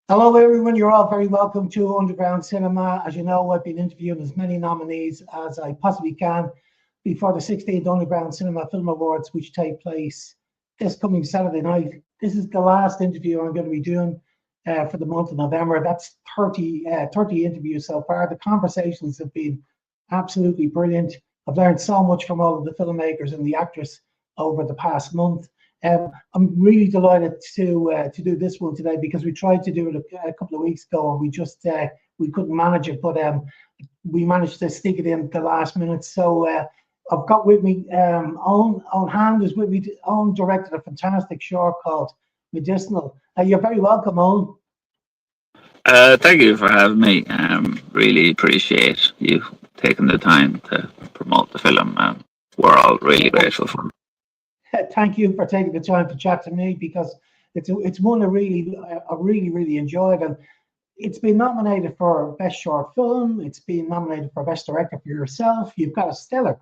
Hello, everyone. You're all very welcome to Underground Cinema. As you know, I've been interviewing as many nominees as I possibly can before the 16th Underground Cinema Film Awards, which take place this coming Saturday night. This is the last interview I'm going to be doing for the month of November. That's 30 interviews so far. The conversations have been absolutely brilliant. I've learned so much from all of the filmmakers and the actors over the past month. I'm really delighted to do this one today because we tried to do it a couple of weeks ago and we couldn't manage it, but we managed to stick it in the last minute. So I've got with me Eoghan Hand is with me. Eoghan directed a fantastic short called Medicinal. You're very welcome, Eoghan. Thank you for having me. Really appreciate you taking the time to promote the film. We're all really grateful for it. Thank you for taking the time to chat to me because it's one I really enjoyed, and it's been nominated for Best Short Film. It's been nominated for Best Director for yourself. You've got a stellar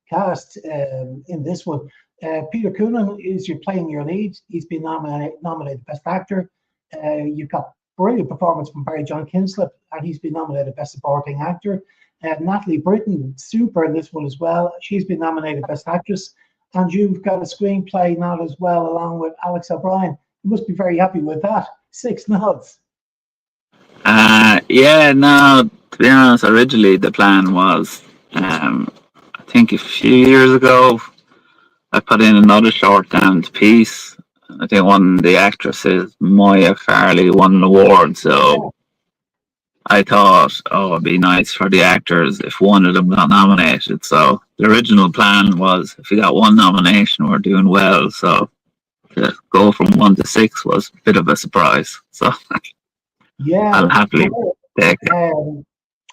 cast in this one. Peter Coonan is you're playing your lead. He's been nominated Best Actor. You've got brilliant performance from Barry John Kinslip, and he's been nominated Best Supporting Actor. Natalie Britton, super in this one as well. She's been nominated Best Actress. And you've got a screenplay nod as well, along with Alex O'Brien. You must be very happy with that. 6 nods. Yeah, no, to be honest, originally the plan was, I think a few years ago, I put in another short down piece. I think one of the actresses, Moya Farley, won an award, so I thought, oh, it'd be nice for the actors if one of them got nominated. So the original plan was if we got one nomination, we're doing well. So to go from 1 to 6 was a bit of a surprise. So yeah, I'll happily take it.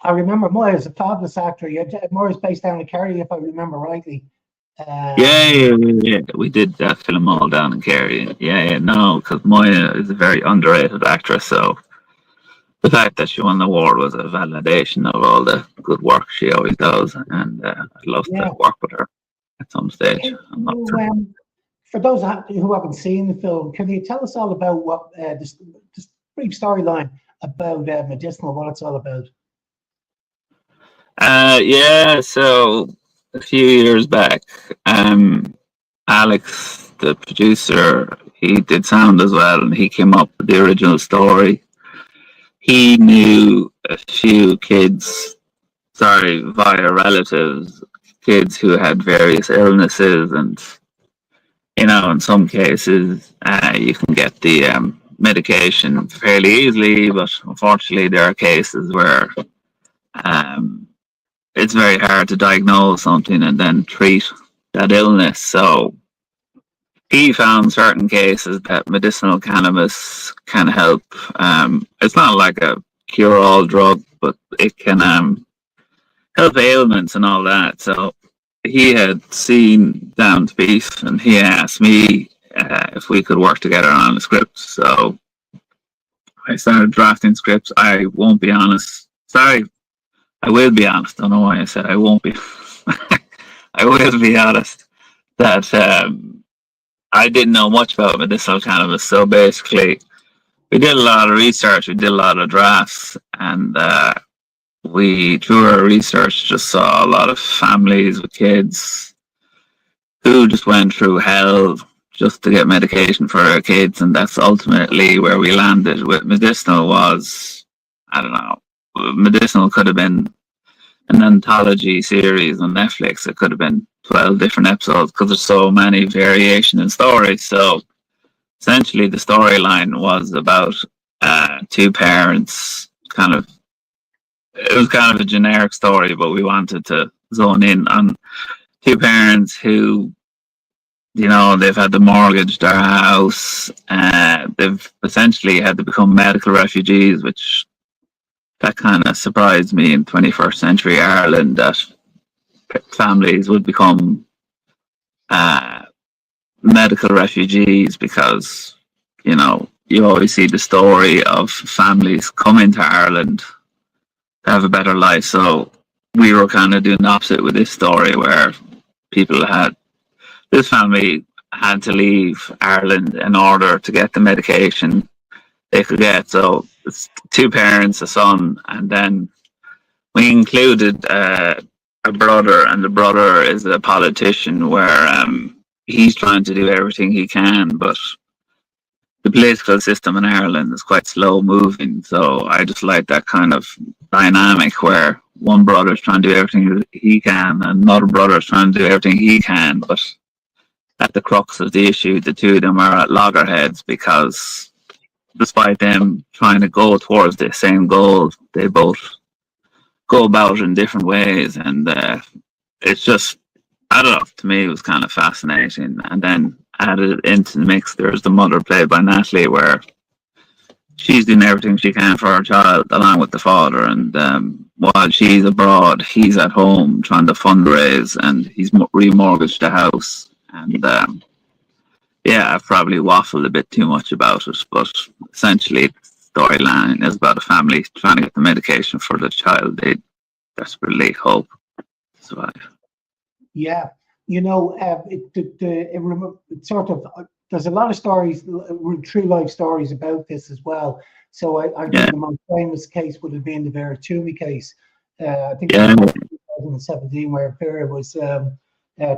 I remember Moya is a fabulous actor. Moya's based down in Kerry, if I remember rightly. Yeah. We did that film all down in Kerry. Yeah, no, because Moya is a very underrated actress. So the fact that she won the award was a validation of all the good work she always does, and I'd love to work with her at some stage. For those who haven't seen the film, can you tell us all about what this brief storyline about Medicinal, what it's all about? Yeah, so a few years back, Alex, the producer, he did sound as well, and he came up with the original story. He knew a few kids, via relatives, kids who had various illnesses, and in some cases you can get the medication fairly easily, but unfortunately there are cases where it's very hard to diagnose something and then treat that illness. So he found certain cases that medicinal cannabis can help. It's not like a cure-all drug, but it can help ailments and all that. So he had seen Down to Beef, and he asked me if we could work together on a script. So I started drafting scripts. I won't be honest. Sorry, I will be honest. I don't know why I said I won't be. I will be honest that I didn't know much about medicinal cannabis. So basically, we did a lot of research. We did a lot of drafts, and we, through our research, just saw a lot of families with kids who just went through hell just to get medication for their kids, and that's ultimately where we landed with Medicinal. Was, I don't know, Medicinal could have been an anthology series on Netflix. It could have been 12 different episodes because there's so many variation in stories. So essentially the storyline was about two parents. It was kind of a generic story, but we wanted to zone in on two parents who, they've had to mortgage their house. They've essentially had to become medical refugees, which that kind of surprised me in 21st century Ireland, that families would become medical refugees, because you always see the story of families coming to Ireland to have a better life. So we were kind of doing the opposite with this story, where this family had to leave Ireland in order to get the medication. they could get. So it's two parents, a son, and then we included a brother, and the brother is a politician where he's trying to do everything he can, but the political system in Ireland is quite slow moving. So I just like that kind of dynamic where one brother's trying to do everything he can and another brother's trying to do everything he can, but at the crux of the issue, the two of them are at loggerheads because despite them trying to go towards the same goal, they both go about it in different ways. And it's just, I don't know, to me it was kind of fascinating. And then added into the mix, there's the mother played by Natalie, where she's doing everything she can for her child along with the father. And while she's abroad, he's at home trying to fundraise, and he's remortgaged the house. And yeah, I've probably waffled a bit too much about it, but essentially the storyline is about a family trying to get the medication for the child they desperately hope to survive. Yeah, you know, it sort of, there's a lot of stories, true life stories about this as well. So I think the most famous case would have been the Vera Twomey case. I think it was 2017, where Vera was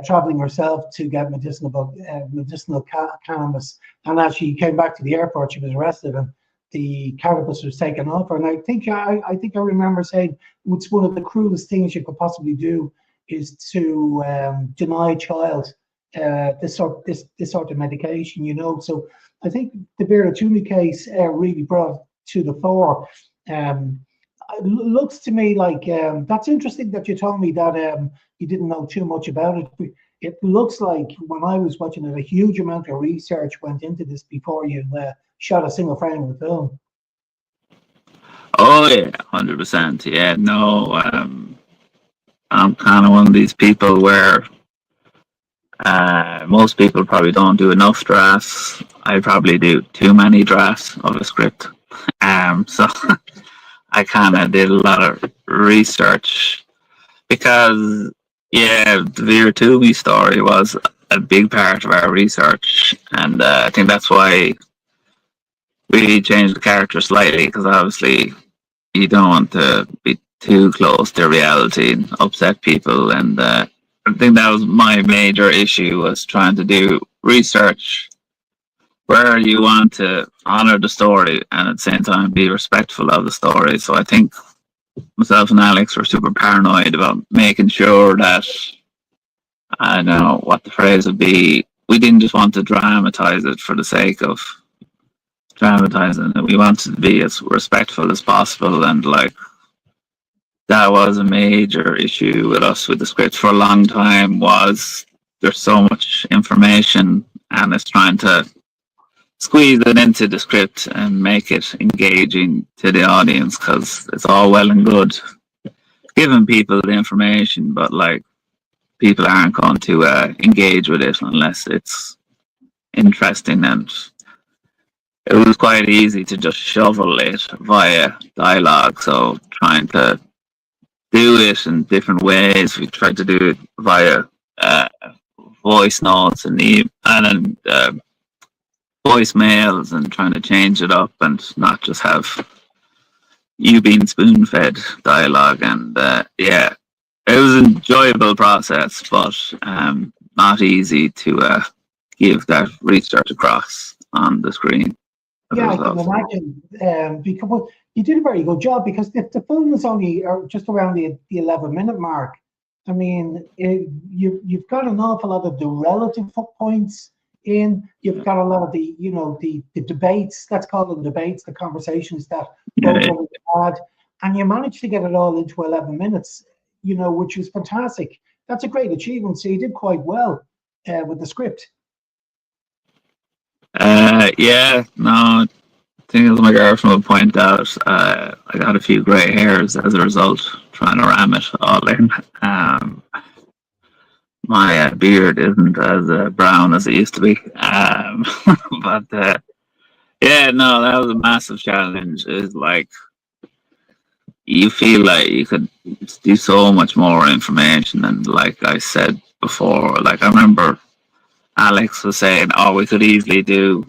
traveling herself to get medicinal cannabis, and as she came back to the airport, she was arrested, and the cannabis was taken off her. And I think I remember saying it's one of the cruelest things you could possibly do is to deny a child this sort of medication, you know. So I think the Vera Twomey case really brought to the fore. It looks to me like that's interesting that you told me that you didn't know too much about it. It looks like when I was watching it, a huge amount of research went into this before you shot a single frame of the film. Oh yeah, 100%. Yeah, no, I'm kind of one of these people where most people probably don't do enough drafts. I probably do too many drafts of a script. So I kind of did a lot of research because, yeah, the Vera Twomey story was a big part of our research, and I think that's why we changed the character slightly, because obviously you don't want to be too close to reality and upset people. And I think that was my major issue, was trying to do research where you want to honor the story and at the same time be respectful of the story. So I think myself and Alex were super paranoid about making sure that, I don't know what the phrase would be, we didn't just want to dramatize it for the sake of dramatizing it. We wanted to be as respectful as possible, and like that was a major issue with us with the script for a long time, was there's so much information and it's trying to squeeze it into the script and make it engaging to the audience, because it's all well and good giving people the information, but like people aren't going to engage with it unless it's interesting. And it was quite easy to just shovel it via dialogue. So trying to do it in different ways, we tried to do it via voice notes and voicemails, and trying to change it up and not just have you being spoon-fed dialogue. And yeah, it was an enjoyable process, but not easy to give that research across on the screen. Yeah, I can imagine, because you did a very good job, because the film is only just around the 11-minute mark. I mean, you've got an awful lot of the relative points in. You've got a lot of the, you know, the debates, let's call them debates, the conversations that both of us had, and you managed to get it all into 11 minutes, you know, which was fantastic. That's a great achievement. So you did quite well with the script. Yeah, no, I think as my girlfriend would point out, I got a few grey hairs as a result, trying to ram it all in. My beard isn't as brown as it used to be. But yeah, no, that was a massive challenge. It's like, you feel like you could do so much more information. And like I said before, like I remember Alex was saying, oh, we could easily do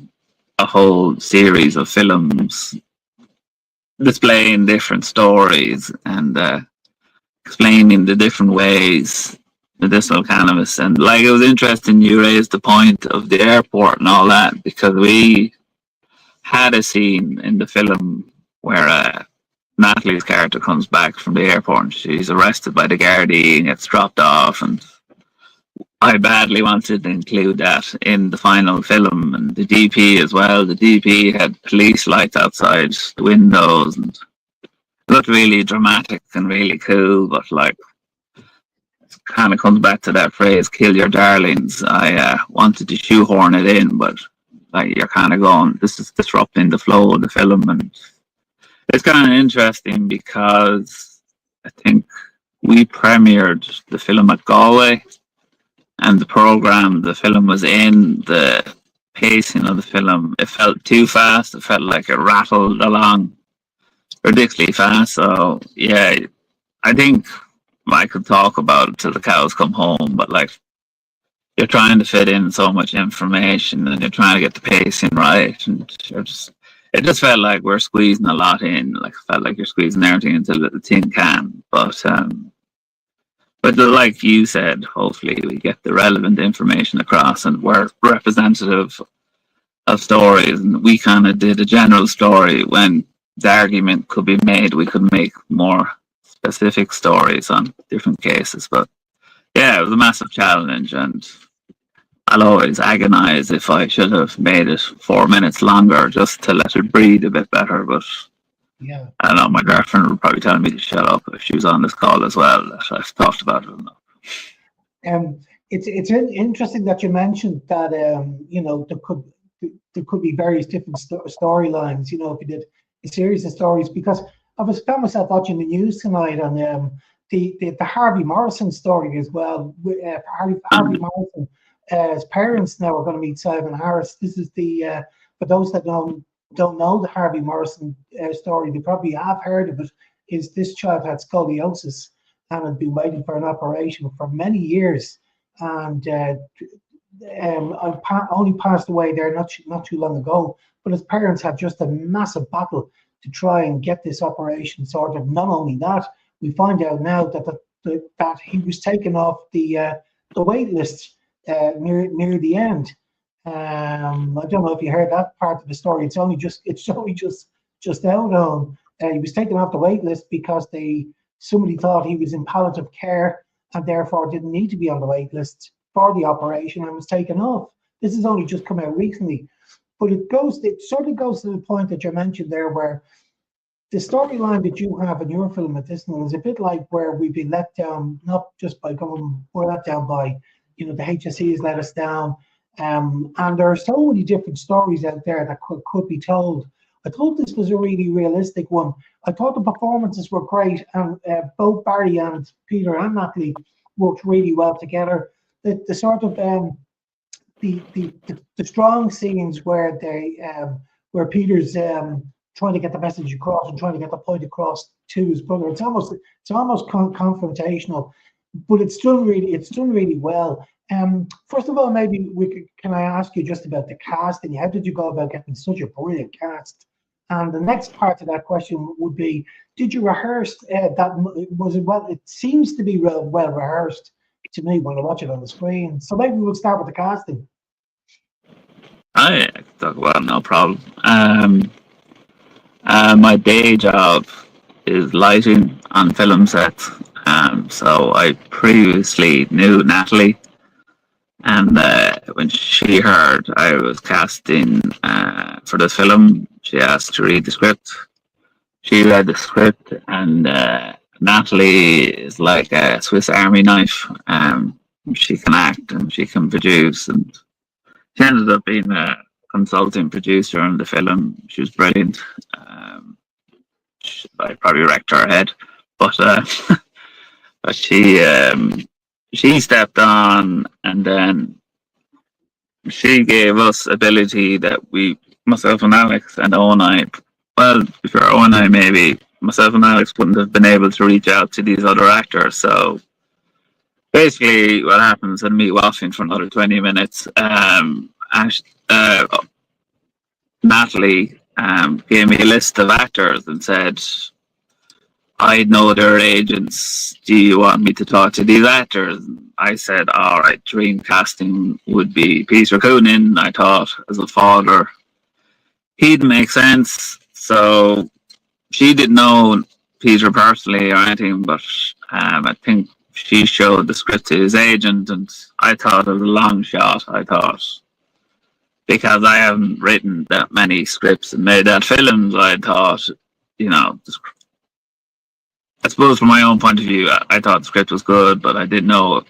a whole series of films displaying different stories and explaining the different ways medicinal cannabis. And like, it was interesting you raised the point of the airport and all that, because we had a scene in the film where Natalie's character comes back from the airport and she's arrested by the Gardaí and gets dropped off, and I badly wanted to include that in the final film, and the DP as well. The DP had police lights outside the windows and it looked really dramatic and really cool, but like, it kind of comes back to that phrase, kill your darlings. I wanted to shoehorn it in, but like, you're kind of going, this is disrupting the flow of the film. And it's kind of interesting because I think we premiered the film at Galway, and the program the film was in, the pacing of the film, it felt too fast. It felt like it rattled along ridiculously fast. So yeah, I think I could talk about it till the cows come home, but like, you're trying to fit in so much information and you're trying to get the pacing right, and it just felt like we're squeezing a lot in. Like, it felt like you're squeezing everything into a little tin can. But like you said, hopefully we get the relevant information across, and we're representative of stories. And we kind of did a general story when the argument could be made we could make more specific stories on different cases. But yeah, it was a massive challenge, and I'll always agonize if I should have made it 4 minutes longer just to let it breathe a bit better. But Yeah. I don't know, my girlfriend would probably tell me to shut up if she was on this call as well, that I've talked about it enough. It's interesting that you mentioned that you know, there could be various different storylines. You know, if you did a series of stories, because I was found myself watching the news tonight on the Harvey Morrison story as well. Harvey Morrison, his parents now are going to meet Simon Harris. This is the for those that don't know the Harvey Morrison story, they probably have heard of it. Is this child had scoliosis and had been waiting for an operation for many years, and only passed away there not too long ago. But his parents had just a massive battle to try and get this operation sorted. Not only that, we find out now that he was taken off the wait list near the end. I don't know if you heard that part of the story. It's only just out on. He was taken off the wait list because somebody thought he was in palliative care and therefore didn't need to be on the wait list for the operation, and was taken off. This has only just come out recently, but it sort of goes to the point that you mentioned there, where the storyline that you have in your film Medicinal is a bit like where we've been let down, not just by government, we're let down by, you know, the HSE has let us down. And there are so many different stories out there that could be told. I thought this was a really realistic one. I thought the performances were great, and both Barry and Peter and Natalie worked really well together. The sort of the strong scenes where where Peter's trying to get the message across and trying to get the point across to his brother. It's almost confrontational, but it's done really well. First of all, maybe can I ask you just about the casting? How did you go about getting such a brilliant cast? And the next part of that question would be, did you rehearse that? Was it well? It seems to be well rehearsed to me when I watch it on the screen. So maybe we'll start with the casting. I can talk about it, no problem. My day job is lighting on film sets. So I previously knew Natalie, and when she heard I was casting for the film, she asked to read the script. She read the script, and Natalie is like a Swiss Army knife. She can act and she can produce, and she ended up being a consulting producer on the film. She was brilliant. I probably wrecked her head, but but she stepped on, and then she gave us ability that myself and Alex and Owen, well, before Owen, maybe myself and Alex wouldn't have been able to reach out to these other actors. So basically, what happens, and me waffling for another 20 minutes. Natalie gave me a list of actors and said, I know their agents. Do you want me to talk to these actors? I said, all right, dream casting would be Peter Coonan. I thought as a father, he'd make sense. So she didn't know Peter personally or anything, but I think she showed the script to his agent, and I thought it was a long shot. I thought, because I haven't written that many scripts and made that films, I thought, you know, I suppose from my own point of view, I thought the script was good, but I didn't know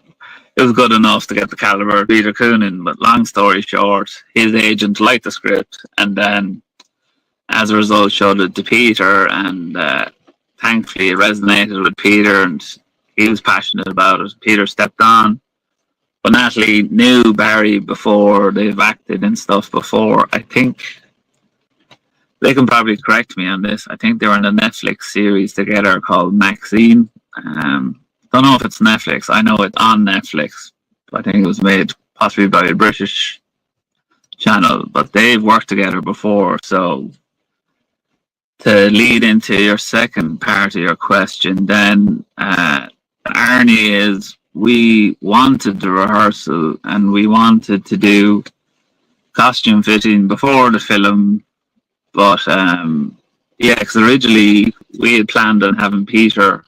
it was good enough to get the caliber of Peter Coonan. But long story short, his agent liked the script, and then as a result showed it to Peter, and thankfully it resonated with Peter, and he was passionate about it. Peter stepped on. But Natalie knew Barry before. They've acted and stuff before. I think they can probably correct me on this. I think they were in a Netflix series together called Maxine. Don't know if it's Netflix. I know it's on Netflix. I think it was made possibly by a British channel. But they've worked together before. So to lead into your second part of your question, then Arnie is, we wanted the rehearsal and we wanted to do costume fitting before the film, but yeah, because originally we had planned on having Peter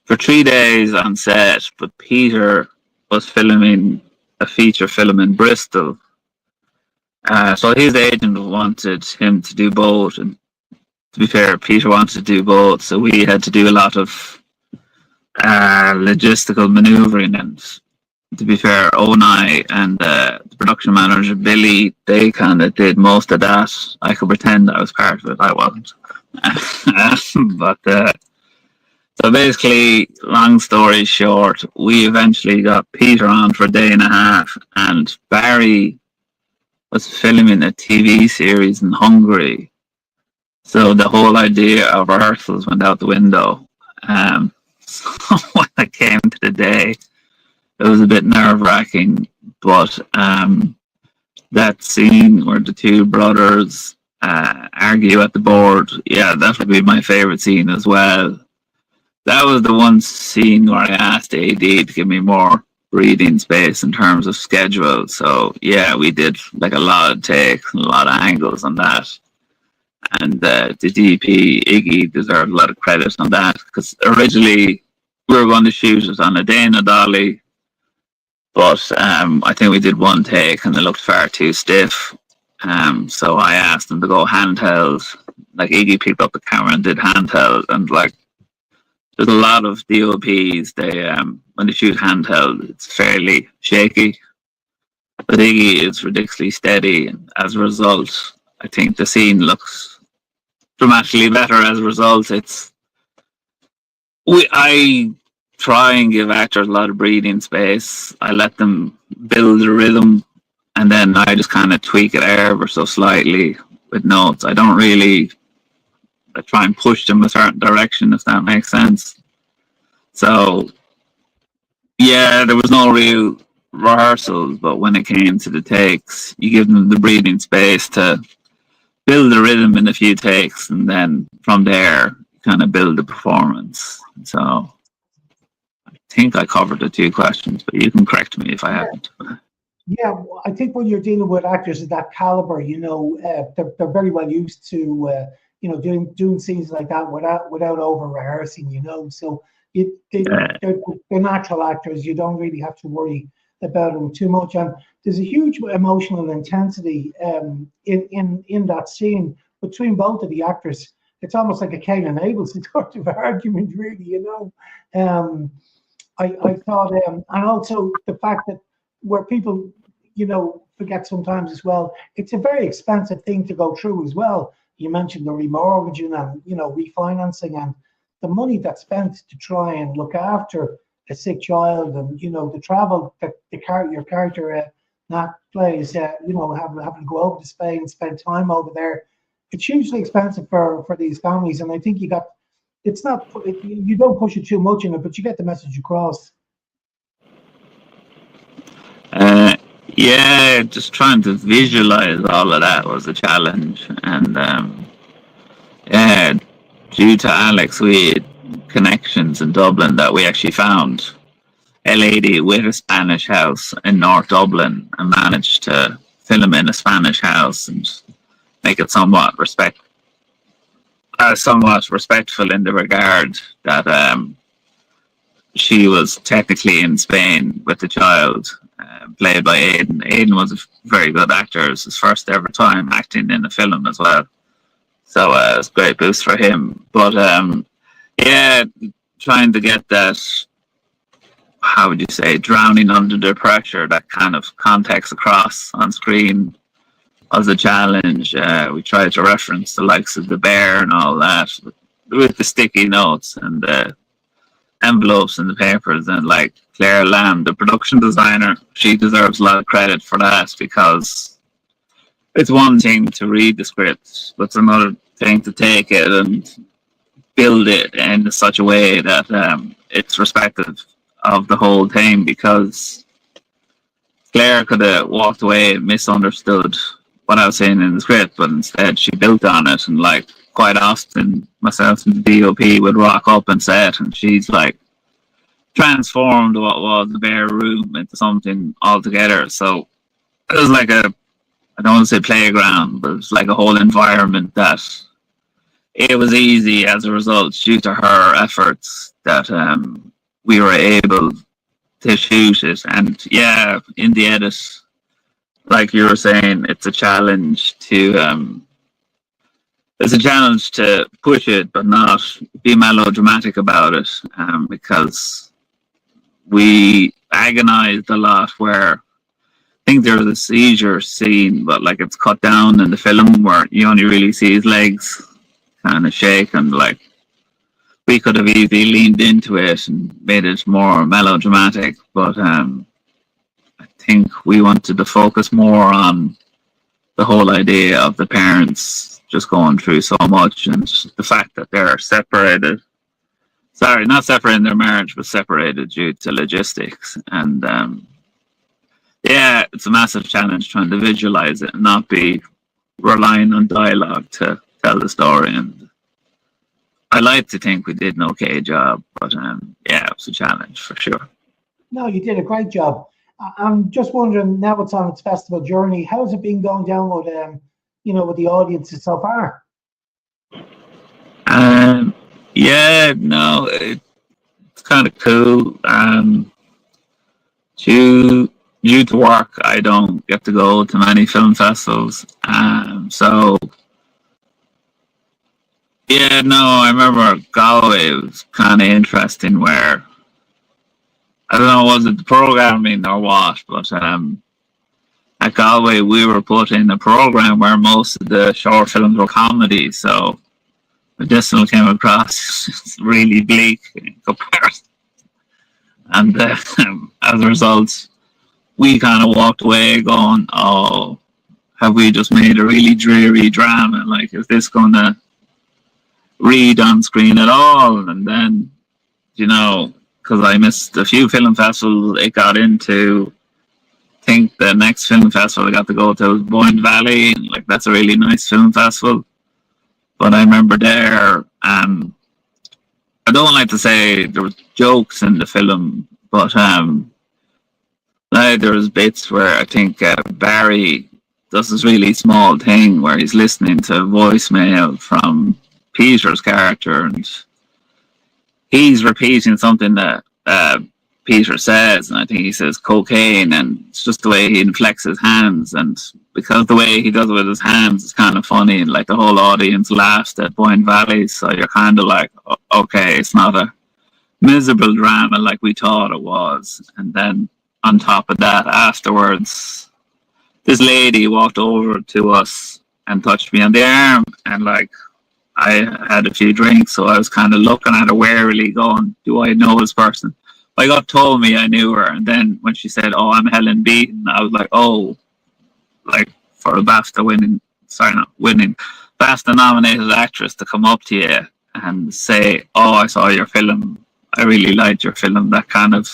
for 3 days on set, but Peter was filming a feature film in Bristol, so his agent wanted him to do both, and to be fair, Peter wanted to do both, so we had to do a lot of logistical maneuvering, and to be fair, Onai and the production manager Billy, they kind of did most of that. I could pretend I was part of it, I wasn't. But so basically, long story short, we eventually got Peter on for a day and a half, and Barry was filming a TV series in Hungary, so the whole idea of rehearsals went out the window. So when I came to the day, it was a bit nerve-wracking, but that scene where the two brothers argue at the board, yeah, that would be my favourite scene as well. That was the one scene where I asked AD to give me more breathing space in terms of schedule. So yeah, we did like a lot of takes and a lot of angles on that. And the DP, Iggy, deserved a lot of credit on that, because originally we were going to shoot it on a Dana dolly, but I think we did one take and it looked far too stiff. So I asked them to go handheld. Like Iggy picked up the camera and did handheld, and like there's a lot of DOPs, they when they shoot handheld, it's fairly shaky. But Iggy is ridiculously steady, and as a result, I think the scene looks dramatically better as a result. I try and give actors a lot of breathing space. I let them build the rhythm, and then I just kind of tweak it ever so slightly with notes. I don't really try and push them a certain direction, if that makes sense. So yeah, there was no real rehearsals, but when it came to the takes, you give them the breathing space to build the rhythm in a few takes, and then from there kind of build the performance. So I think I covered the two questions, but you can correct me if I haven't. Yeah, I think when you're dealing with actors of that caliber, you know, they're very well used to you know, doing scenes like that without over rehearsing, you know. So they're natural actors. You don't really have to worry about them too much, and there's a huge emotional intensity in that scene between both of the actors. It's almost like a Cain and Abel sort of argument, really, you know. I thought, and also the fact that where people, you know, forget sometimes as well, it's a very expensive thing to go through as well. You mentioned the remortgaging and, you know, refinancing, and the money that's spent to try and look after a sick child, and, you know, the travel that your character Nat plays, you know, having to go over to Spain and spend time over there. It's hugely expensive for these families, and I think you don't push it too much in it, but you get the message across. Yeah, just trying to visualize all of that was a challenge. And yeah, due to Alex, we had connections in Dublin that we actually found a lady with a Spanish house in North Dublin and managed to film in a Spanish house and make it somewhat respectful in the regard that she was technically in Spain with the child, played by Aidan. Aidan was a very good actor. It was his first ever time acting in a film as well. So it was a great boost for him. But yeah, trying to get that, how would you say, drowning under the pressure, that kind of context across on screen was a challenge. We tried to reference the likes of the bear and all that with the sticky notes and the envelopes and the papers. And like Claire Lamb, the production designer, she deserves a lot of credit for that, because it's one thing to read the script, but it's another thing to take it and build it in such a way that it's respective of the whole thing, because Claire could have walked away and misunderstood what I was saying in the script, but instead she built on it. And like quite often, myself and the DOP would rock up and set, and she's like transformed what was the bare room into something altogether. So it was like a, I don't want to say playground, but it was like a whole environment that it was easy as a result, due to her efforts, that we were able to shoot it. And yeah, in the edit, like you were saying, it's a challenge to push it, but not be melodramatic about it, because we agonized a lot. Where I think there was a seizure scene, but like it's cut down in the film where you only really see his legs kind of shake, and like we could have easily leaned into it and made it more melodramatic, but I think we wanted to focus more on the whole idea of the parents just going through so much, and the fact that they're separated. Sorry, not separated in their marriage, but separated due to logistics. And yeah, it's a massive challenge trying to visualize it and not be relying on dialogue to tell the story. And I like to think we did an okay job, but yeah, it was a challenge for sure. No, you did a great job. I'm just wondering, now it's on its festival journey, how's it been going down with with the audiences so far? Yeah, no, it's kind of cool. Due to work, I don't get to go to many film festivals. So yeah, no, I remember Galway was kind of interesting, where I don't know, was it the programming or what, but at Galway we were put in a program where most of the short films were comedy. So Medicinal came across really bleak in comparison, and as a result, we kind of walked away going, "Oh, have we just made a really dreary drama? Like, is this going to read on screen at all?" And then, because I missed a few film festivals, it got into, I think the next film festival I got to go to was Boyne Valley, and like that's a really nice film festival. But I remember there, I don't like to say there was jokes in the film, but there was bits where I think Barry does this really small thing where he's listening to voicemail from Peter's character, and he's repeating something that Peter says, and I think he says cocaine, and it's just the way he inflects his hands, and because the way he does it with his hands is kind of funny, and like the whole audience laughed at Boyne Valley, so you're kind of like, okay, it's not a miserable drama like we thought it was. And then on top of that, afterwards, this lady walked over to us and touched me on the arm, and like I had a few drinks, so I was kind of looking at her warily going, do I know this person? I got told me I knew her, and then when she said, "Oh, I'm Helen Beaton," I was like, "Oh," like for a BAFTA BAFTA nominated actress to come up to you and say, "Oh, I saw your film. I really liked your film." That kind of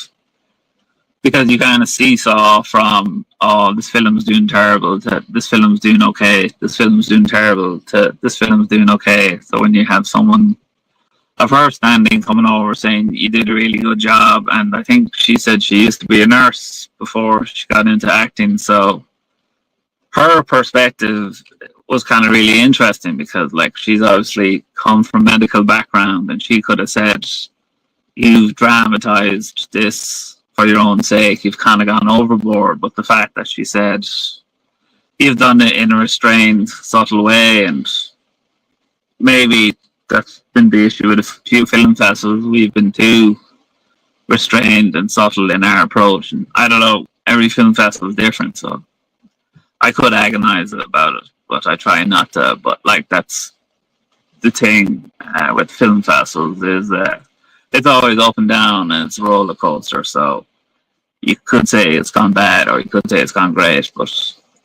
because you kind of seesaw from, oh, this film's doing terrible to this film's doing okay, this film's doing terrible to this film's doing okay. So when you have someone of her standing coming over saying you did a really good job, and I think she said she used to be a nurse before she got into acting, so her perspective was kind of really interesting, because like she's obviously come from medical background, and she could have said, you've dramatized this for your own sake, you've kind of gone overboard. But the fact that she said you've done it in a restrained, subtle way, and maybe that's been the issue with a few film festivals, we've been too restrained and subtle in our approach. And I don't know, every film festival is different, so I could agonize about it, but I try not to. But like, that's the thing with film festivals, is it's always up and down, and it's a roller coaster. So you could say it's gone bad, or you could say it's gone great, but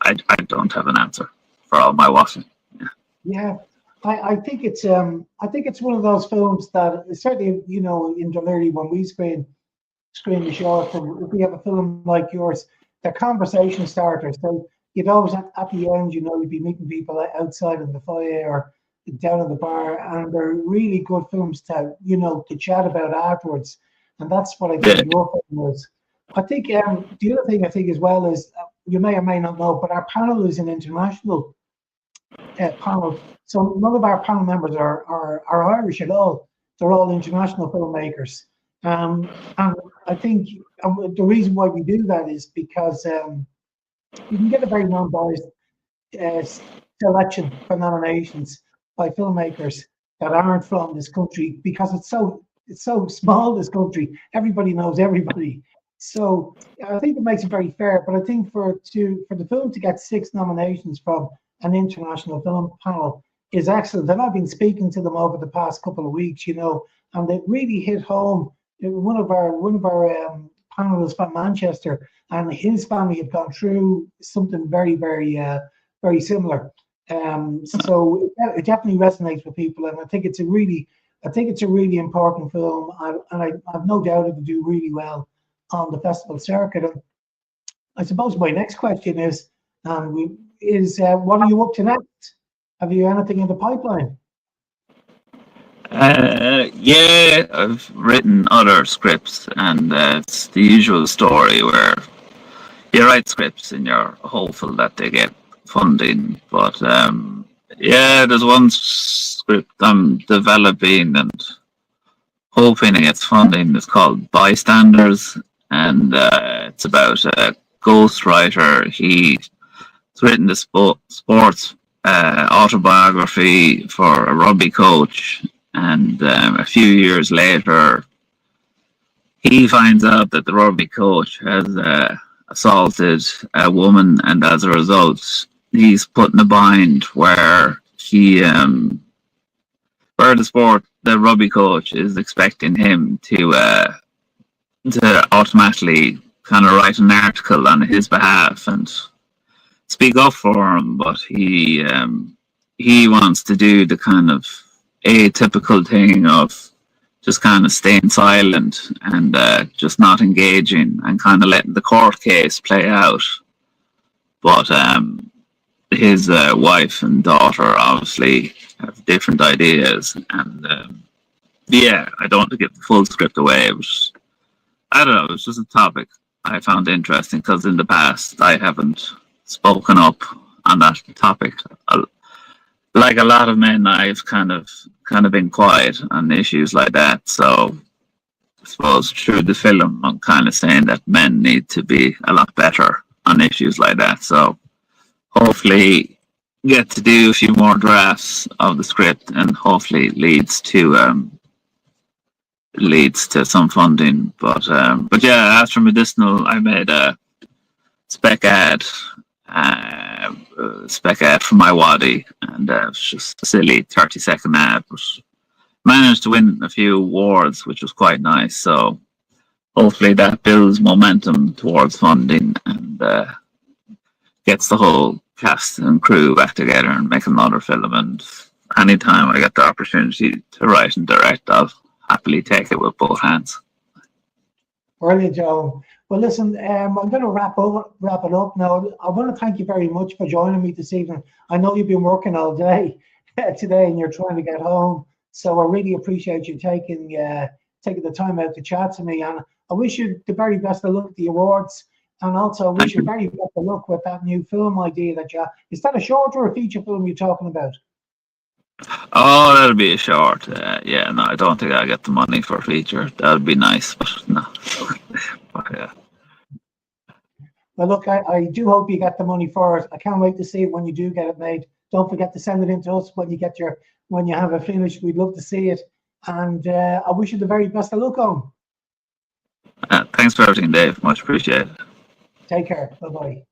I don't have an answer for all my watching. Yeah, I think it's one of those films that certainly, you know, in Deliri, when we screen the short, and if we have a film like yours, they're conversation starters. So you'd always at the end, you know, you'd be meeting people outside in the foyer or down in the bar, and they're really good films to, you know, to chat about afterwards. And that's what I think your film was. I think the other thing I think as well is, you may or may not know, but our panel is an international panel. So none of our panel members are Irish at all. They're all international filmmakers. And I think the reason why we do that is because you can get a very non-biased selection for nominations by filmmakers that aren't from this country, because it's so small, this country. Everybody knows everybody. So I think it makes it very fair. But I think for the film to get 6 nominations from an international film panel is excellent. And I've been speaking to them over the past couple of weeks, you know, and they really hit home. One of our panelists from Manchester, and his family had gone through something very, very, very similar. So it definitely resonates with people, and I think it's a really important film, and I've no doubt it'll do really well on the festival circuit. And I suppose my next question is, what are you up to next? Have you anything in the pipeline? Yeah, I've written other scripts, and it's the usual story where you write scripts and you're hopeful that they get funding. But yeah, there's one script I'm developing and hoping it gets funding. It's called Bystanders, and it's about a ghostwriter. He's written the sports autobiography for a rugby coach, and a few years later he finds out that the rugby coach has assaulted a woman, and as a result he's put in a bind where the rugby coach is expecting him to automatically kind of write an article on his behalf and speak up for him, but he wants to do the kind of atypical thing of just kind of staying silent and just not engaging and kind of letting the court case play out. But his wife and daughter obviously have different ideas, and yeah, I don't want to give the full script away, but I don't know, it's just a topic I found interesting, because in the past I haven't spoken up on that topic. Like a lot of men, I've kind of been quiet on issues like that. So I suppose through the film, I'm kind of saying that men need to be a lot better on issues like that. So hopefully get to do a few more drafts of the script, and hopefully leads to some funding. But yeah, after Medicinal, I made a spec ad for my Wadi, and it was just a silly 30-second ad, but managed to win a few awards, which was quite nice. So hopefully that builds momentum towards funding and gets the whole cast and crew back together and make another film. And anytime I get the opportunity to write and direct, I'll happily take it with both hands. Brilliant, Joe. Well, listen, I'm going to wrap it up now. I want to thank you very much for joining me this evening. I know you've been working all day today, and you're trying to get home. So I really appreciate you taking the time out to chat to me. And I wish you the very best of luck at the awards, and also wish you very best of luck with that new film idea that you. Is that a short or a feature film you're talking about? Oh, that'll be a short. Yeah, no, I don't think I'll get the money for a feature. That'd be nice, but no. But, yeah. Well, look, I do hope you get the money for it. I can't wait to see it when you do get it made. Don't forget to send it in to us when you have it finished. We'd love to see it, and I wish you the very best of luck on. Thanks for everything, Dave. Much appreciated. Take care. Bye bye.